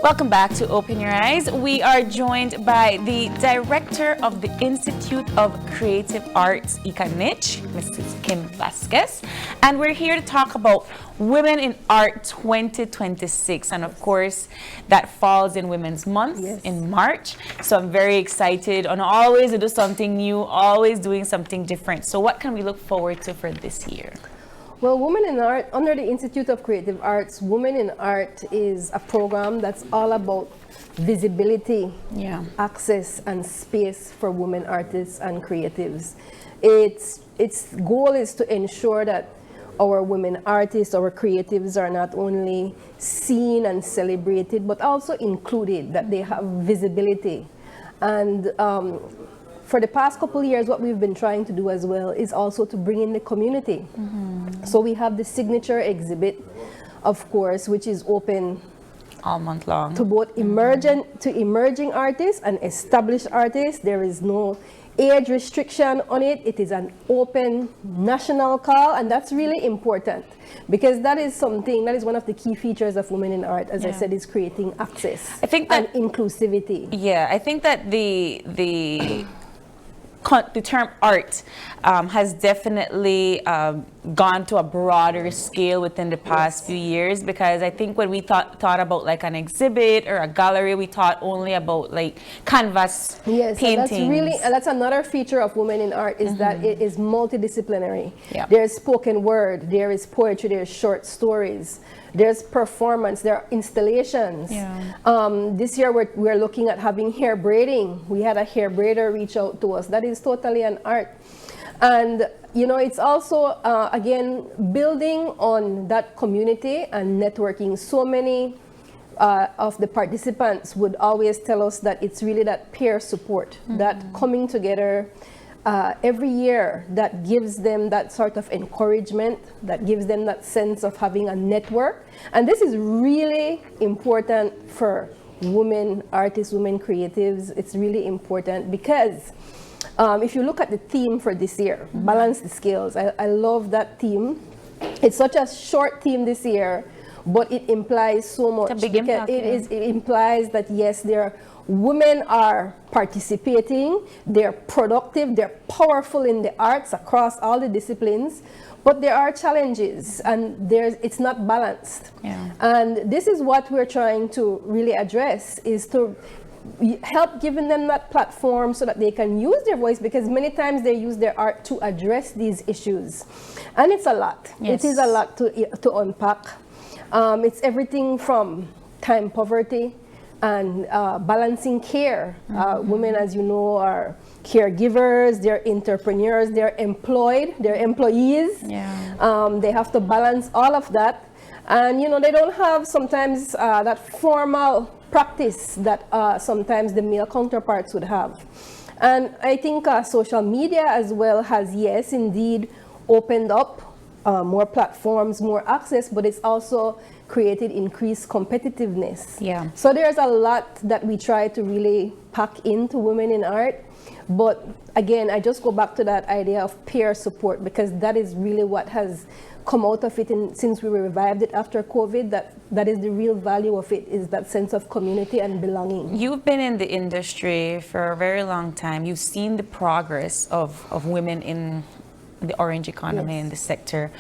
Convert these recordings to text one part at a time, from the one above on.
Welcome back to Open Your Eyes. We are joined by the director of the Institute of Creative Arts, ICA-NICH, Mrs. Kim Vasquez. And we're here to talk about Women in Art 2026. And of course, that falls in Women's Month in March. So I'm very excited and always to do something new, always doing something different. So what can we look forward to for this year? Well, Women in Art, under the Institute of Creative Arts, Women in Art is a program that's all about visibility, access, and space for women artists and creatives. Its goal is to ensure that our women artists, our creatives are not only seen and celebrated, but also included, that they have visibility. And for the past couple of years, what we've been trying to do as well is also to bring in the community. So we have the signature exhibit, of course, which is open all month long to both emerging artists and established artists. There is no age restriction on it. It is an open national call, and that's really important because that is one of the key features of Women in Art, as I said, is creating access and inclusivity. Yeah, I think that the term art has definitely gone to a broader scale within the past few years, because I think when we thought about like an exhibit or a gallery, we thought only about like canvas paintings. That's another feature of Women in Art, is that it is multidisciplinary. There's spoken word, there is poetry, there's short stories, there's performance, there are installations. This year we're looking at having hair braiding. We had a hair braider reach out to us. That is totally an art. And you know, it's also again building on that community and networking. So many of the participants would always tell us that it's really that peer support, that coming together every year, that gives them that sort of encouragement, that gives them that sense of having a network. And this is really important for women artists, women creatives. It's really important because if you look at the theme for this year, balance the scales. I love that theme. It's such a short theme this year, but it implies so much. It's a big impact, it implies that yes, women are participating, they're productive, they're powerful in the arts across all the disciplines, but there are challenges and it's not balanced. And this is what we're trying to really address, is to help giving them that platform so that they can use their voice, because many times they use their art to address these issues. And it's a lot. It is a lot to unpack. It's everything from time poverty and balancing care. Women, as you know, are caregivers, they're entrepreneurs, they're employed, they're employees. They have to balance all of that. And you know, they don't have sometimes that formal practice that sometimes the male counterparts would have. And I think social media as well has, yes, indeed, opened up more platforms, more access, but it's also created increased competitiveness. So there's a lot that we try to really pack into Women in Art. But again, I just go back to that idea of peer support, because that is really what has come out of it, and since we revived it after COVID, that is the real value of it, is that sense of community and belonging. You've been in the industry for a very long time. You've seen the progress of women in the orange economy, in the sector.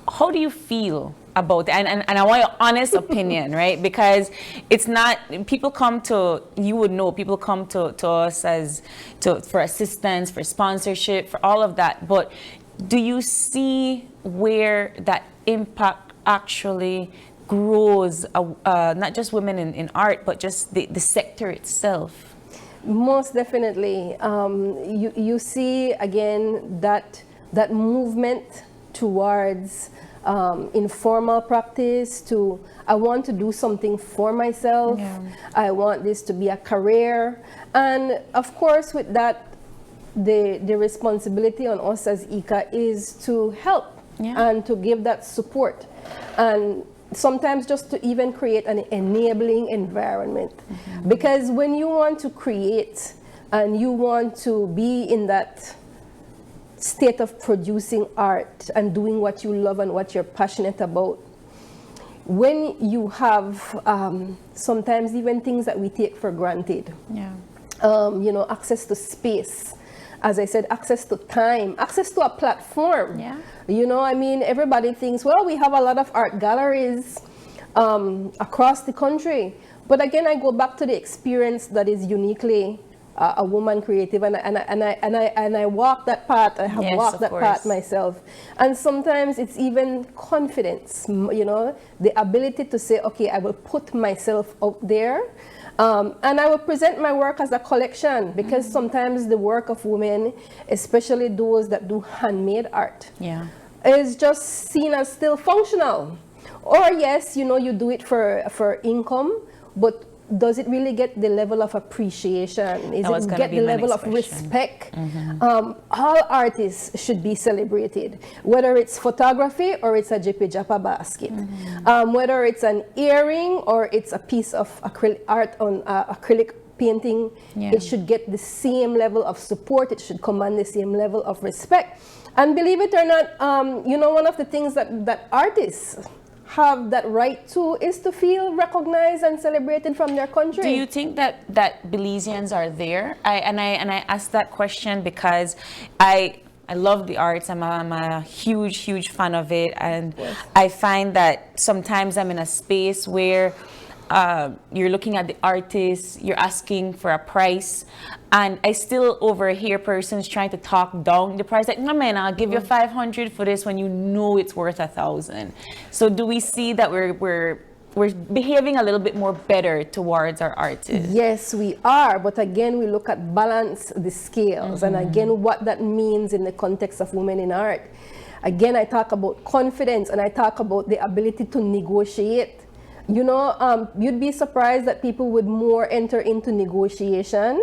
How do you feel about that? And I want your honest opinion, right? Because it's not, people come to, you would know, people come to us for assistance, for sponsorship, for all of that. But do you see where that impact actually grows, not just women in art, but just the sector itself? Most definitely. You see, again, that movement towards informal practice, to I want to do something for myself. I want this to be a career. And of course, with that, the responsibility on us as ICA is to help and to give that support, and sometimes just to even create an enabling environment. Because when you want to create and you want to be in that state of producing art and doing what you love and what you're passionate about, when you have sometimes even things that we take for granted, Yeah. you know, access to space, as I said, access to time, access to a platform. Yeah. You know, I mean, everybody thinks, well, we have a lot of art galleries across the country. But again, I go back to the experience that is uniquely a woman creative, and I walk that path. I have Yes, walked of that course. path myself. And sometimes it's even confidence, you know, the ability to say, okay, I will put myself out there. And I will present my work as a collection, because sometimes the work of women, especially those that do handmade art, Yeah. is just seen as still functional. Or yes, you know, you do it for income, but does it really get the level of appreciation? Is That was it gonna get be the my level next of question. respect? All artists should be celebrated, whether it's photography or it's a jippy jappa basket, whether it's an earring or it's a piece of acrylic art on acrylic painting. Yeah. It should get the same level of support. It should command the same level of respect. And believe it or not, you know, one of the things that artists have that right to is to feel recognized and celebrated from their country. Do you think that Belizeans are there? I asked that question because I love the arts. I'm a huge fan of it, and Yes. I find that sometimes I'm in a space where you're looking at the artist, you're asking for a price, and I still overhear persons trying to talk down the price. Like, no man, I'll give you 500 for this when you know it's worth 1,000. So do we see that we're behaving a little bit more better towards our artists? Yes, we are. But again, we look at balance the scales, and again, what that means in the context of women in art. Again, I talk about confidence, and I talk about the ability to negotiate. You know, you'd be surprised that people would more enter into negotiation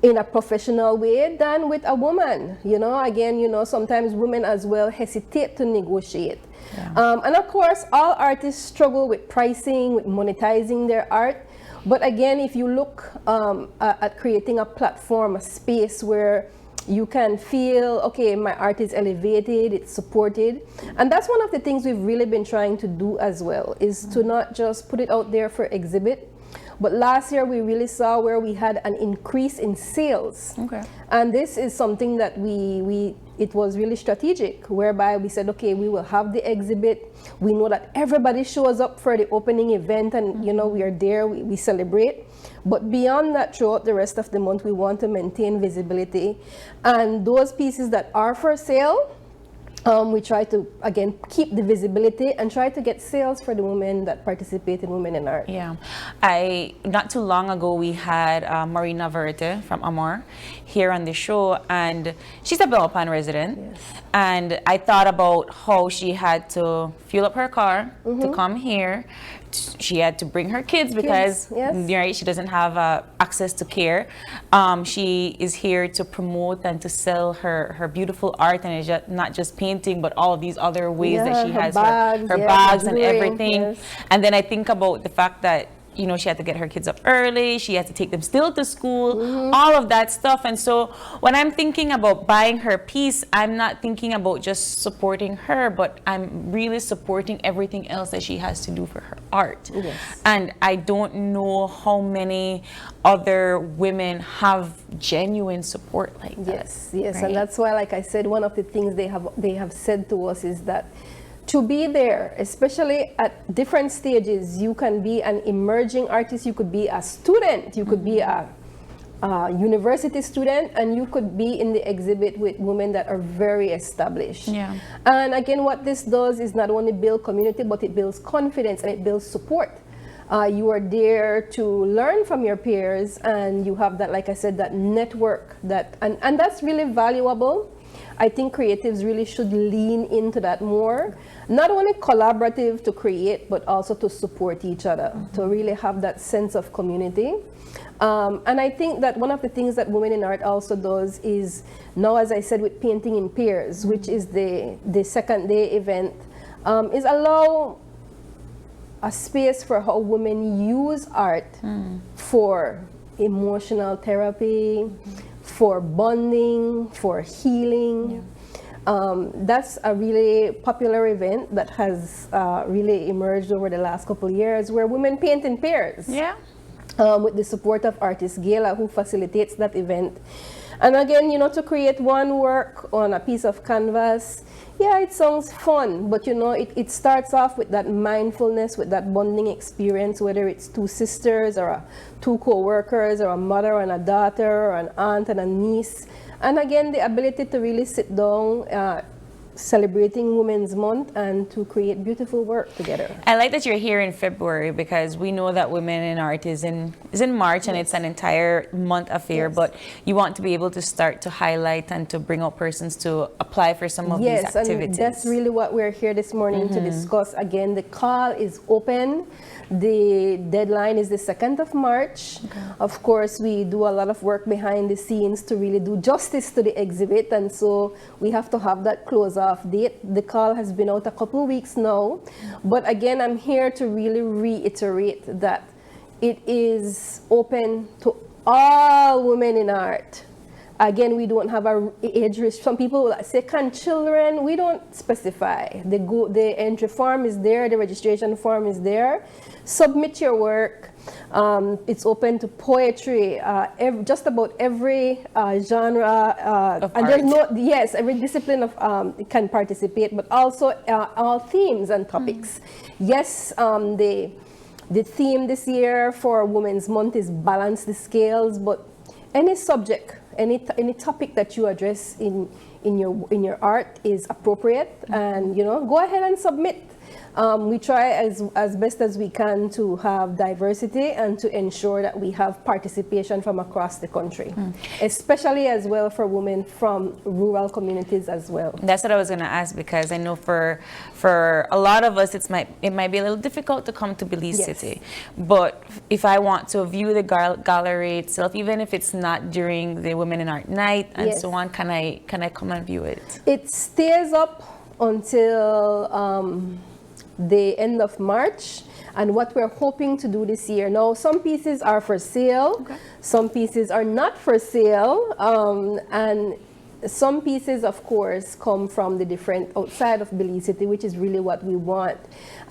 in a professional way than with a woman. You know, again, you know, sometimes women as well hesitate to negotiate. Yeah. And of course, all artists struggle with pricing, with monetizing their art. But again, if you look at creating a platform, a space where you can feel, okay, my art is elevated, it's supported. And that's one of the things we've really been trying to do as well, is to not just put it out there for exhibit. But last year we really saw where we had an increase in sales. Okay. And this is something that it was really strategic, whereby we said, okay, we will have the exhibit. We know that everybody shows up for the opening event, and you know, we are there, we celebrate. But beyond that, throughout the rest of the month, we want to maintain visibility. And those pieces that are for sale, we try to, again, keep the visibility and try to get sales for the women that participate in Women in Art. Yeah. Not too long ago, we had Marina Verte from Amor here on the show, and she's a Belpan resident. Yes. And I thought about how she had to fuel up her car to come here. She had to bring her kids because yes. right, she doesn't have access to care. She is here to promote and to sell her beautiful art, and it's just, not just painting, but all of these other ways that she her has bags, her yeah, bags her and jewelry, everything. yes. And then I think about the fact that, you know, she had to get her kids up early, she had to take them still to school, all of that stuff. And so when I'm thinking about buying her piece, I'm not thinking about just supporting her, but I'm really supporting everything else that she has to do for her art. Yes. And I don't know how many other women have genuine support like that. Yes, right? and that's why, like I said, one of the things they have said to us is that to be there, especially at different stages, you can be an emerging artist, you could be a student, you could be a university student, and you could be in the exhibit with women that are very established. Yeah. And again, what this does is not only build community, but it builds confidence and it builds support. You are there to learn from your peers, and you have that, like I said, that network, and that's really valuable. I think creatives really should lean into that more. Not only collaborative to create, but also to support each other, to really have that sense of community. And I think that one of the things that Women in Art also does is, now as I said, with Painting in Pairs, which is the second day event, is allow a space for how women use art for emotional therapy, for bonding, for healing. That's a really popular event that has really emerged over the last couple of years, where women paint in pairs. Yeah. With the support of artist Gayla, who facilitates that event. And again, you know, to create one work on a piece of canvas, yeah, it sounds fun, but you know, it starts off with that mindfulness, with that bonding experience, whether it's two sisters or two co-workers or a mother and a daughter or an aunt and a niece. And again, the ability to really sit down, celebrating Women's Month, and to create beautiful work together. I like that you're here in February, because we know that Women in Art is in March, and it's an entire month affair, but you want to be able to start to highlight and to bring out persons to apply for some of these activities. And that's really what we're here this morning to discuss. Again, the call is open. The deadline is the 2nd of March. Of course, we do a lot of work behind the scenes to really do justice to the exhibit, and so we have to have that close-off date. The call has been out a couple of weeks now, but again, I'm here to really reiterate that it is open to all women in art. Again, we don't have a age restriction. Some people will say, can children? We don't specify. The entry form is there, the registration form is there. Submit your work. It's open to poetry, just about every genre, of and art. there's every discipline of can participate, but also all themes and topics. Yes, the theme this year for Women's Month is balance the scales, but any subject, any topic that you address in your art is appropriate, and you know, go ahead and submit. We try as best as we can to have diversity and to ensure that we have participation from across the country, especially as well for women from rural communities as well. That's what I was going to ask, because I know for a lot of us it might be a little difficult to come to Belize City, but if I want to view the gallery itself, even if it's not during the Women in Art Night and so on, can I come and view it? It stays up until the end of March, and what we're hoping to do this year. Now, some pieces are for sale, some pieces are not for sale, and some pieces, of course, come from the different outside of Belize City, which is really what we want.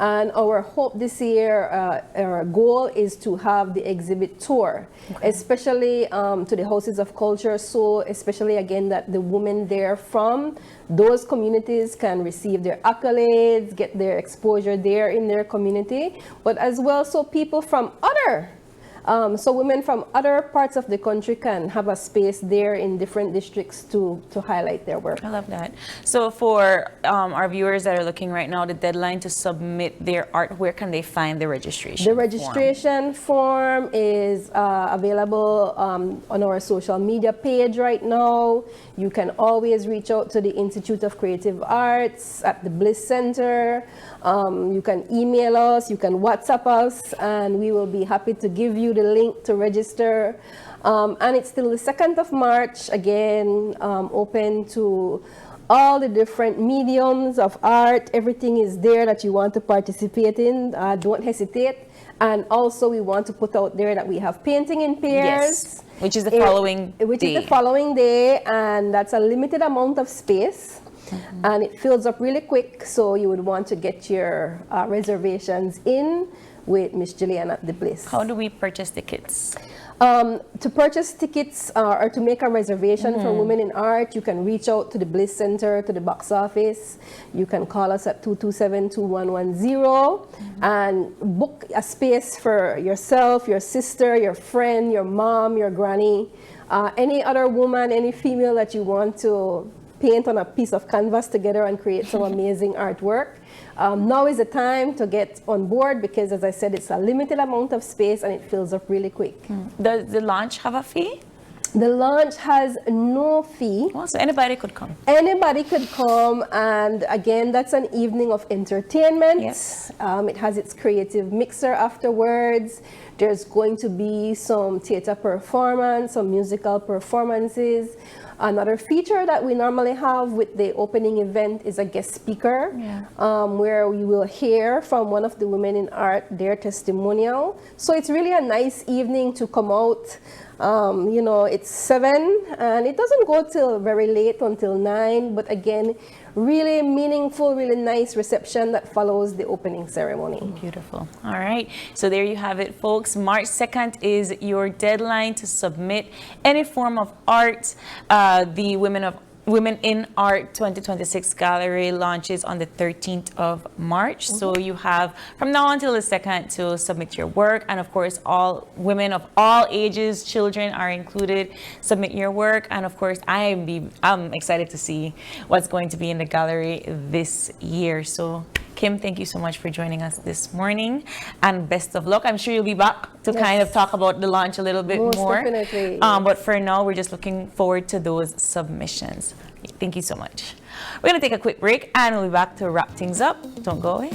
And our hope this year, our goal is to have the exhibit tour, especially to the houses of culture. So especially again, that the women there from those communities can receive their accolades, get their exposure there in their community, but as well, so people from other so women from other parts of the country can have a space there in different districts to highlight their work. I love that. So for our viewers that are looking right now, the deadline to submit their art, where can they find the registration The registration form is available on our social media page right now. You can always reach out to the Institute of Creative Arts at the Bliss Center. You can email us, you can WhatsApp us, and we will be happy to give you the link to register. And it's till the 2nd of March, again, open to all the different mediums of art. Everything is there that you want to participate in. Don't hesitate. And also, we want to put out there that we have painting in pairs. Which is the following day. Which is the following day, and that's a limited amount of space. And it fills up really quick, so you would want to get your reservations in with Miss Gillian at the Bliss. How do we purchase tickets? To purchase tickets or to make a reservation for Women in Art, you can reach out to the Bliss Center, to the box office. You can call us at 227-2110 and book a space for yourself, your sister, your friend, your mom, your granny, any other woman, any female that you want to paint on a piece of canvas together and create some amazing artwork. Now is the time to get on board, because as I said, it's a limited amount of space and it fills up really quick. Does the launch have a fee? The launch has no fee. Oh, so anybody could come. Anybody could come, and again, that's an evening of entertainment. Yes. It has its creative mixer afterwards. There's going to be some theater performance, some musical performances. Another feature that we normally have with the opening event is a guest speaker, where we will hear from one of the women in art, their testimonial. So it's really a nice evening to come out You know, it's 7 and it doesn't go till very late until 9, but again, really meaningful, really nice reception that follows the opening ceremony. Beautiful. All right. So there you have it, folks. March 2nd is your deadline to submit any form of art. The Women in Art 2026 gallery launches on the 13th of March. So you have from now until the 2nd to submit your work. And of course, all women of all ages, children are included. Submit your work. And of course, I'm excited to see what's going to be in the gallery this year. So Kim, thank you so much for joining us this morning, and best of luck. I'm sure you'll be back to kind of talk about the launch a little bit Most more. definitely. But for now, we're just looking forward to those submissions. Thank you so much. We're going to take a quick break, and we'll be back to wrap things up. Don't go away.